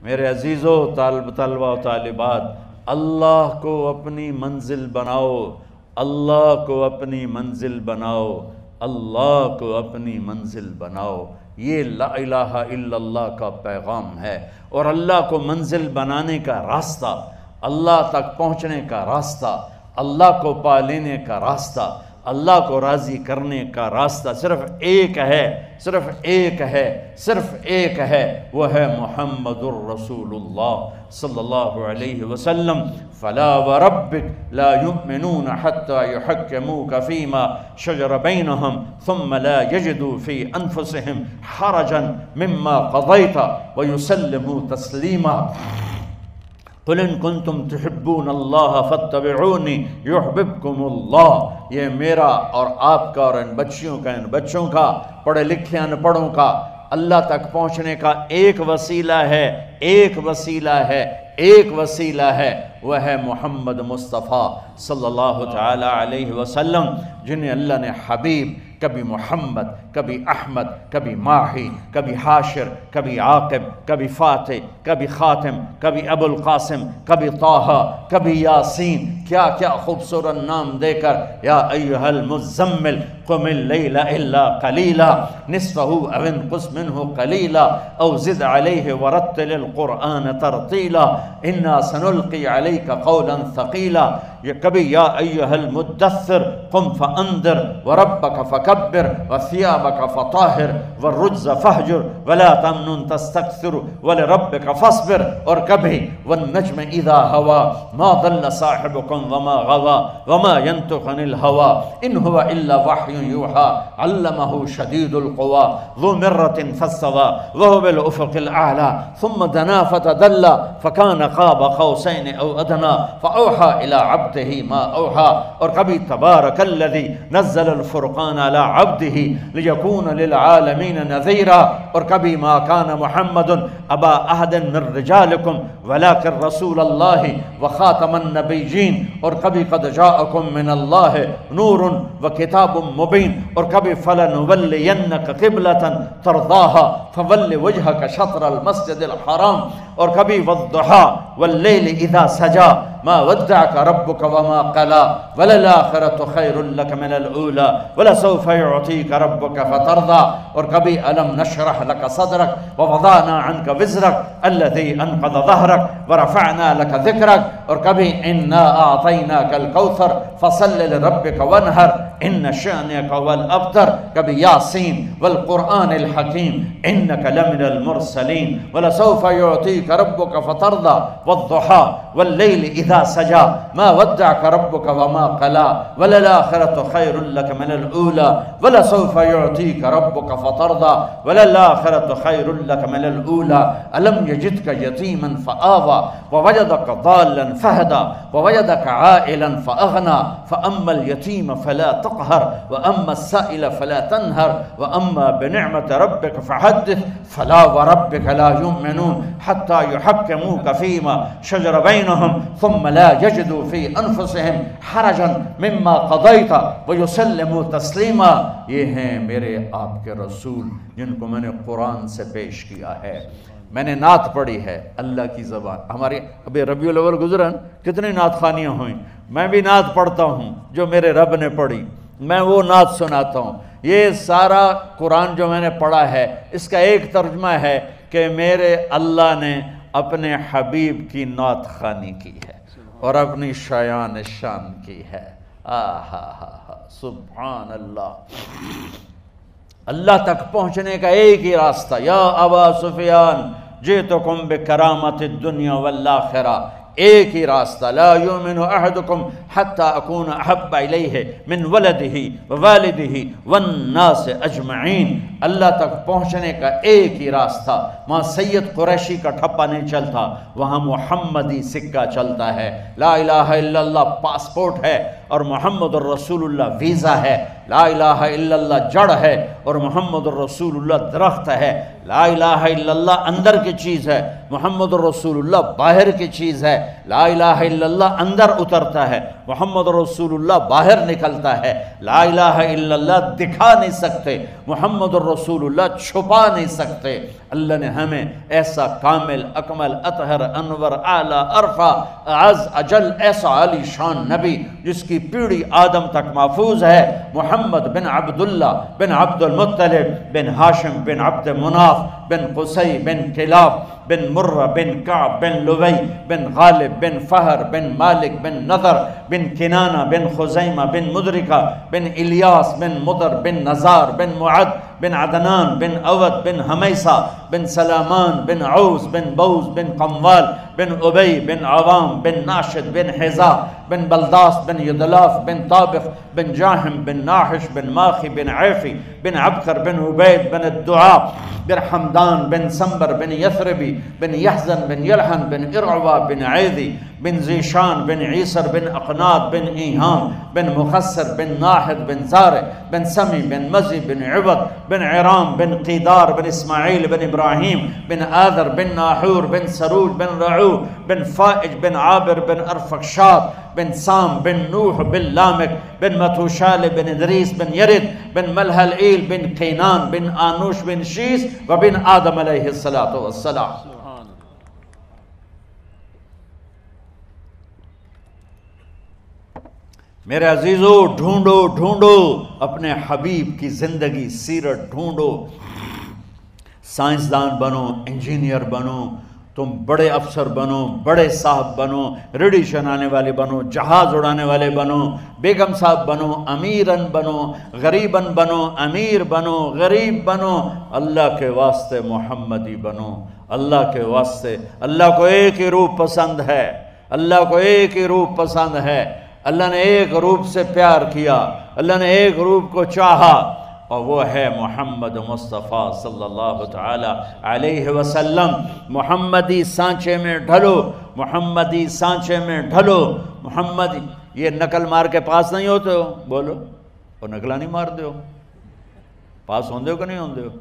میرے عزیزو طلبہ و طالبات، اللہ کو اپنی منزل بناؤ، اللہ کو اپنی منزل بناؤ، اللہ کو اپنی منزل بناؤ۔ یہ لا الہ الا اللہ کا پیغام ہے۔ اور اللہ کو منزل بنانے کا راستہ، اللہ تک پہنچنے کا راستہ، اللہ کو پا لینے کا راستہ، اللہ کو راضی کرنے کا راستہ صرف ایک ہے، صرف ایک ہے، صرف ایک ہے، وہ ہے محمد الرسول اللہ صلی اللہ علیہ وسلم۔ فلا وربک لا یؤمنون حتی یحکموک فیما شجر بینہم ثم لا یجدوا فی انفسہم حرجا مما قضیت ویسلموا تسلیما۔ قل ان کنتم تحبون اللہ فاتبعونی یحببکم اللہ۔ یہ میرا اور آپ کا اور ان بچوں کا پڑھے لکھے ان پڑھوں کا اللہ تک پہنچنے کا ایک وسیلہ ہے، ایک وسیلہ ہے، ایک وسیلہ ہے، وہ ہے محمد مصطفیٰ صلی اللہ تعالی علیہ وسلم، جنہیں اللہ نے حبیب، کبھی محمد، کبھی احمد، کبھی ماہی، کبھی حاشر، کبھی عاقب، کبھی فاتح، کبھی خاتم، کبھی ابو القاسم، کبھی طٰہٰ، کبھی یاسین، کیا کیا خوبصورت نام دے کر، یا ایھا المزمل قم اللیل الا قلیلا نصفہ او انقص منہ قلیلا او زد علیہ ورتل القرآن ترتیلا انا سنلقی علیک قولا ثقیلا۔ کبھی یا ایھا المدثر قم فانذر وربک فکبر وثیابک فطہر والرجز فہجر ولا تمنن تستکثر ولربک فاصبر، اور کبھی والنجم اذا ہوا ما ضل صاحبکم وما غوا وما ینطق عن الہوا ان هو الا وحی یوحی علمہ شدید القوی ذو مرۃ فاستوی وهو بالافق الاعلی ثم دنا فتدلی فکان قاب قوسین او ادنی فاوحی الی عبده ما اوحی، اور کبھی تبارک الذی نزل الفرقان على عبده لیکون للعالمین نذیرا، اور کبھی ما کان محمد ابا احد من رجالکم ولکن رسول اللہ وخاتم النبیین، اور کبھی قد جاءکم من اللہ نور وکتاب مبین، اور کبھی فلنولینک قبلۃ ترضاها فول وجہک شطر المسجد الحرام، اور کبھی والضحی واللیل اذا سجا ما ودعک ربک وما قلا وللآخرۃ خیر لک من الاولی ولسوف یعطیک ربک فترضی، اور کبھی الم نشرح لک صدرک ووضعنا عنک وزرک الذی انقض ظہرک ورفعنا لک ذکرک، اور کبھی انا اعطیناک الکوثر فصل لربک وانحر ان شأنک هو الابتر، کبھی یاسین والقرآن الحکیم انک لمن المرسلین ولسوف یعطیک ربک فترضی والضحی واللیل اذا سجا ما ودعک ربک وما قلا وللآخرۃ خیر لک من الاولی ولسوف یعطیک ربک فترضی وللآخرۃ خیر لک من الاولی الم یجدک یتیما فآوی ووجدک ضالا فہدی ووجدک عائلا فاغنی فاما الیتیم فلا تقہر واما السائل فلا تنہر واما بنعمت ربک فحدث فلا وربک لا یؤمنون حتی یحکموک فیما شجر بینہم ثم لا یجدوا فی انفسہم حرجا مما قضیت ویسلموا تسلیما۔ یہ ہیں میرے آپ کے رسول جن کو میں نے قرآن سے پیش کیا ہے۔ میں نے نعت پڑھی ہے اللہ کی زبان، ہماری ابھی ربیع الاول گزرن کتنی نعت خوانیاں ہوئیں، میں بھی نعت پڑھتا ہوں جو میرے رب نے پڑھی، میں وہ نعت سناتا ہوں۔ یہ سارا قرآن جو میں نے پڑھا ہے اس کا ایک ترجمہ ہے کہ میرے اللہ نے اپنے حبیب کی نعت خوانی کی ہے اور اپنی شایان شان کی ہے۔ سبحان اللہ۔ اللہ تک پہنچنے کا ایک ہی راستہ، یا ابا سفیان جئتکم بکرامت الدنیا والآخرہ، ایک ہی راستہ، لا یؤمن احدکم حتی اکون احب الیہ من ولدہ ووالدہ والناس اجمعین۔ اللہ تک پہنچنے کا ایک ہی راستہ، وہاں سید قریشی کا ٹھپا نہیں چلتا، وہاں محمدی سکہ چلتا ہے۔ لا الہ الا اللہ پاسپورٹ ہے اور محمد الرسول اللہ ویزا ہے، لا الہ الا اللہ جڑ ہے اور محمد الرسول اللہ درخت ہے، لا الہ الا اللہ اندر کی چیز ہے، محمد الرسول اللہ باہر کی چیز ہے، لا الہ الا اللہ اندر اترتا ہے، محمد الرسول اللہ باہر نکلتا ہے، لا الہ الا اللہ دکھا نہیں سکتے، محمد الرسول اللہ چھپا نہیں سکتے، اللہ نے ہمیں ایسا کامل اکمل اطہر انور اعلیٰ عرفہ اعز اجل ایسا عالی شان نبی جس کی پیڑھی آدم تک محفوظ ہے، محمد بن عبداللہ بن عبد المطلب بن ہاشم بن عبد مناف بن قصی بن کلاب بن مرہ بن کعب بن لوی بن غالب بن فہر بن مالک بن نضر بن کنانہ بن خزیمہ بن مدرکہ بن الیاس بن مدر بن نزار بن معد بن عدنان بن اود بن حمیسہ بن سلامان بن عوس بن بوز بن قموال بن عبی بن عوام بن ناشد بن حزا بن بلداس بن یدلاف بن طابق بن جاہم بن ناحش بن ماخی بن عیفی بن عبقر بن عبید بن الدعاء بن حمدان بن سنبر بن یثربی بن یحزن بن یلحن بن ارعوا بن عیدی بن زیشان بن عیسر بن اقناد بن ایہام بن مخسر بن ناحد بن زارع بن سمی بن مزی بن عبد بن عرام بن قیدار بن اسماعیل بن ابراہیم بن آذر بن ناحور بن سروج بن رعو بن فائج بن عابر بن ارفقشاد بن سام بن نوح بن لامک بن متوشال بن ادریس بن یرد بن ملحل ایل بن قینان بن آنوش بن شیس و بن آدم علیہ السلام۔ میرے عزیزو، ڈھونڈو ڈھونڈو اپنے حبیب کی زندگی سیرت ڈھونڈو، سائنسدان بنو، انجینئر بنو، تم بڑے افسر بنو، بڑے صاحب بنو، ریڈی چلانے والے بنو، جہاز اڑانے والے بنو، بیگم صاحب بنو، امیرن بنو، غریبن بنو، امیر بنو، غریب بنو، اللہ کے واسطے محمدی بنو، اللہ کے واسطے۔ اللہ کو ایک ہی روپ پسند ہے، اللہ کو ایک ہی روپ پسند ہے، اللہ نے ایک روپ سے پیار کیا، اللہ نے ایک روپ کو چاہا، اور وہ ہے محمد مصطفیٰ صلی اللہ تعالی علیہ وسلم۔ محمدی سانچے میں ڈھلو، محمدی سانچے میں ڈھلو، محمدی۔ یہ نقل مار کے پاس نہیں ہوتے ہو، بولو، اور نقلہ نہیں مار دے ہو، پاس ہوندے ہو کہ نہیں ہوندے ہو؟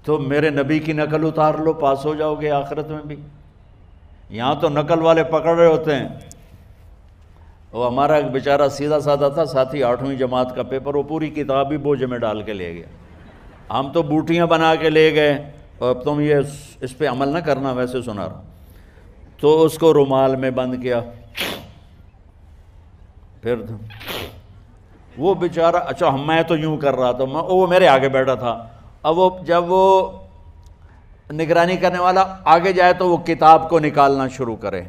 تو میرے نبی کی نقل اتار لو، پاس ہو جاؤ گے آخرت میں بھی۔ یہاں تو نقل والے پکڑ رہے ہوتے ہیں۔ وہ ہمارا ایک بیچارہ سیدھا سادہ تھا ساتھی، 8ویں جماعت کا پیپر، وہ پوری کتاب ہی بوجھ میں ڈال کے لے گیا۔ ہم تو بوٹیاں بنا کے لے گئے، اور تم یہ اس پہ عمل نہ کرنا، ویسے سنا رہا ہوں۔ تو اس کو رومال میں بند کیا، پھر وہ بیچارہ، اچھا میں تو یوں کر رہا تھا، وہ میرے آگے بیٹھا تھا۔ اب وہ جب وہ نگرانی کرنے والا آگے جائے تو وہ کتاب کو نکالنا شروع کرے،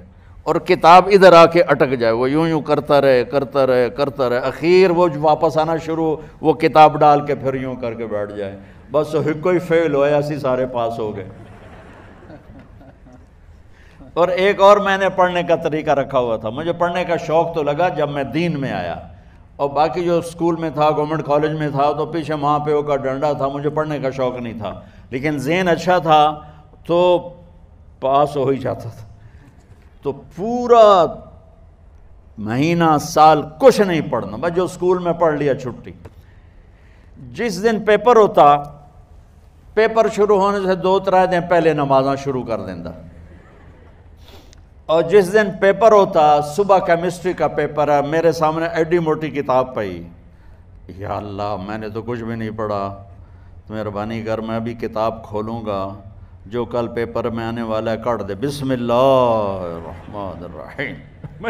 اور کتاب ادھر آ کے اٹک جائے، وہ یوں یوں کرتا رہے کرتا رہے کرتا رہے، اخیر وہ واپس آنا شروع، وہ کتاب ڈال کے پھر یوں کر کے بیٹھ جائے، بس کوئی فیل ہوئے، ایسی سارے پاس ہو گئے۔ اور ایک اور میں نے پڑھنے کا طریقہ رکھا ہوا تھا، مجھے پڑھنے کا شوق تو لگا جب میں دین میں آیا، اور باقی جو اسکول میں تھا، گورنمنٹ کالج میں تھا، تو پیچھے ماں پیو کا ڈنڈا تھا، مجھے پڑھنے کا شوق نہیں تھا، لیکن ذہن اچھا تھا تو پاس ہو ہی جاتا تھا۔ تو پورا مہینہ سال کچھ نہیں پڑھنا، بس جو اسکول میں پڑھ لیا چھٹی۔ جس دن پیپر ہوتا، پیپر شروع ہونے سے 2-3 دن پہلے نمازاں شروع کر دینا، اور جس دن پیپر ہوتا، صبح کیمسٹری کا پیپر ہے، میرے سامنے ایڈی موٹی کتاب پئی، یا اللہ میں نے تو کچھ بھی نہیں پڑھا، مہربانی کر میں بھی کتاب کھولوں گا، جو کل پیپر میں آنے والا ہے کاٹ دے، بسم اللہ الرحمن الرحیم۔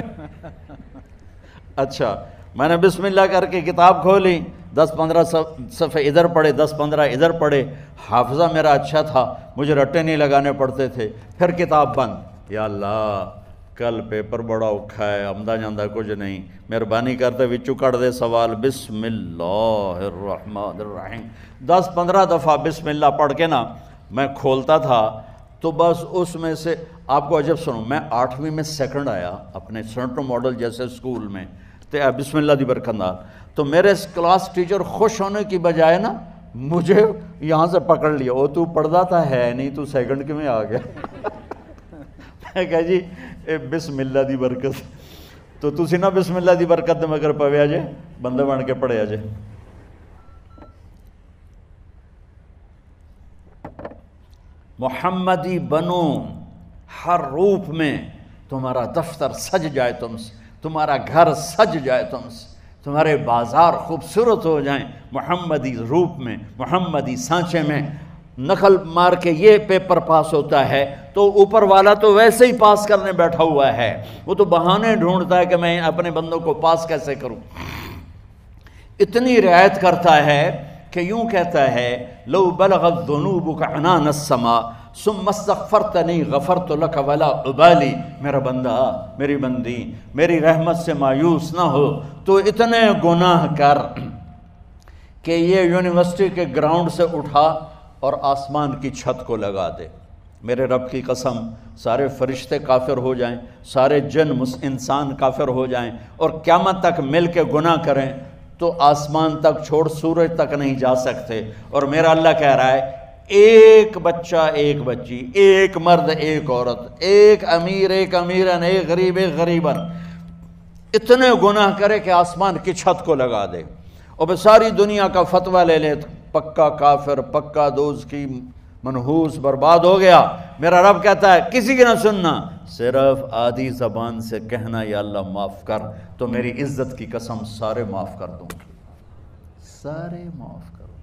اچھا میں نے بسم اللہ کر کے کتاب کھولی، 10-15 صفحے ادھر پڑھے، 10-15 ادھر پڑھے، حافظہ میرا اچھا تھا، مجھے رٹے نہیں لگانے پڑتے تھے، پھر کتاب بند، یا اللہ کل پیپر بڑا اوکھا ہے، آمدہ جاندہ کچھ نہیں، مہربانی کرتے وچو کٹ دے سوال، بسم اللہ الرحمن الرحیم۔ 10-15 دفعہ بسم اللہ پڑھ کے نا میں کھولتا تھا، تو بس اس میں سے آپ کو عجب سنوں، میں 8ویں میں سیکنڈ آیا اپنے سینٹر ماڈل جیسے اسکول میں، تو بسم اللہ دی برکت نال، تو میرے کلاس ٹیچر خوش ہونے کی بجائے نا مجھے یہاں سے پکڑ لیا، وہ تو پڑھتا تھا ہے نہیں، تو سیکنڈ کے میں آ گیا۔ میں کہا جی بسم اللہ دی برکت، تو تسی نا بسم اللہ دی برکت دے مگر پویا جے، بندے بن کے پڑھیا جے۔ محمدی بنو، ہر روپ میں تمہارا دفتر سج جائے تم سے، تمہارا گھر سج جائے تم سے، تمہارے بازار خوبصورت ہو جائیں محمدی روپ میں، محمدی سانچے میں۔ نقل مار کے یہ پیپر پاس ہوتا ہے تو اوپر والا تو ویسے ہی پاس کرنے بیٹھا ہوا ہے، وہ تو بہانے ڈھونڈتا ہے کہ میں اپنے بندوں کو پاس کیسے کروں۔ اتنی رعایت کرتا ہے کہ یوں کہتا ہے لو بلغت ذنوبک عنان السماء ثم استغفرتنی غفرت لک ولا ابالی، میرا بندہ، میری بندی، میری رحمت سے مایوس نہ ہو تو اتنے گناہ کر کہ یہ یونیورسٹی کے گراؤنڈ سے اٹھا اور آسمان کی چھت کو لگا دے، میرے رب کی قسم سارے فرشتے کافر ہو جائیں، سارے جن انسان کافر ہو جائیں اور قیامت تک مل کے گناہ کریں تو آسمان تک چھوڑ سورج تک نہیں جا سکتے، اور میرا اللہ کہہ رہا ہے ایک بچہ ایک بچی، ایک مرد ایک عورت، ایک امیر ایک امیرن، ایک غریب ایک غریبن، اتنے گناہ کرے کہ آسمان کی چھت کو لگا دے اور بس ساری دنیا کا فتویٰ لے لے، پکا کافر، پکا دوز کی منحوس، برباد ہو گیا۔ میرا رب کہتا ہے کسی کی نہ سننا، صرف آدھی زبان سے کہنا یا اللہ معاف کر، تو میری عزت کی قسم سارے معاف کر دوں گا، سارے معاف کروں۔